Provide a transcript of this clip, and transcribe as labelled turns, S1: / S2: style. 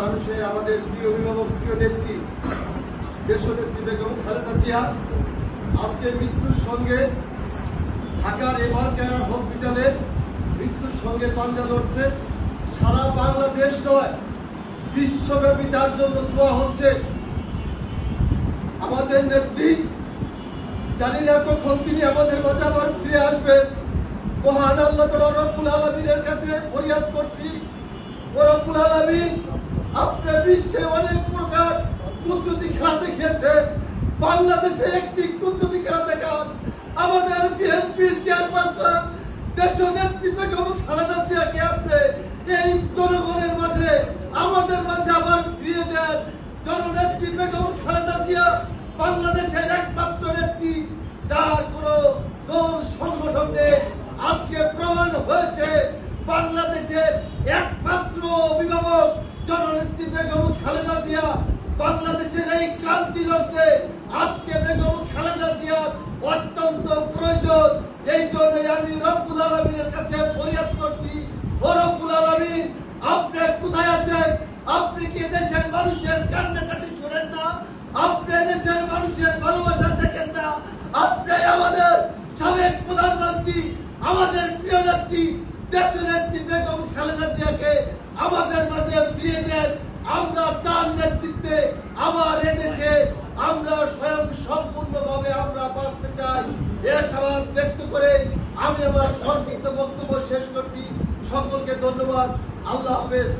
S1: মানুষের আমাদের প্রিয় অভিভাবক, প্রিয় নেত্রী, দেশনেত্রী বেগম খালেদা জিয়া আজকে মৃত্যুর সঙ্গে ঢাকার এভার কেয়ার হসপিটালে মৃত্যুর সঙ্গে পাঞ্জা লড়ছে। সারা বাংলাদেশ নয়, বিশ্বব্যাপী তার জন্য দোয়া হচ্ছে। আমাদের নেত্রী, জানি না কখন তিনি আমাদের মাঝে আবার ফিরে আসবেন। মহান আল্লাহ তাআলা রব্বুল আলামিনের কাছে ফরিয়াদ করছি, ও রব্বুল আলামিন, আপনি বিশ্বে অনেক প্রকার কুদরতি খেলা দেখিয়েছেন, বাংলাদেশে একটি কুদরতি খেলা দেখান। আমাদের বিএনপির চেয়ারপারসন দেশনেত্রী বেগম খালেদা জিয়াকে আপনি এই জনগণের মাঝে, আমাদের মাঝে আবার ফিরিয়ে দেন। জননেত্রী বেগম খালেদা জিয়া বাংলাদেশের একমাত্র নেত্রী, যার কোনো দল সংগঠন নেই। আজকে প্রমাণ হয়েছে বাংলাদেশের একমাত্র অভিভাবক জননেত্রী বেগম খালেদা জিয়া। বাংলাদেশের এই ক্রান্তি লগ্নে আজকে বেগম খালেদা জিয়ার অত্যন্ত প্রয়োজন। এই জন্যই আমি রব্বুল আলামিনের কাছে ফরিয়াদ করছি, ও রব্বুল আলামিন, আপনি কোথায় আছেন? আপনি কি দেশের মানুষের কান্নাকাটি শোনেন না? আপনি দেশের মানুষের ভালোবাসা দেখেন না? আপনি আমাদের সাবেক প্রধানমন্ত্রী, আমাদের প্রিয় নেত্রী দেশনেত্রী বেগম খালেদা জিয়াকে আমাদের মাঝে ফিরিয়ে দেন। আমরা তার নেতৃত্বে আবার এদেশে আমরা স্বয়ং সম্পূর্ণভাবে আমরা বাঁচতে চাই। এ আশাবাদ ব্যক্ত করে আমি আমার সংক্ষিপ্ত বক্তব্য শেষ করছি। সকলকে ধন্যবাদ। আল্লাহ হাফেজ।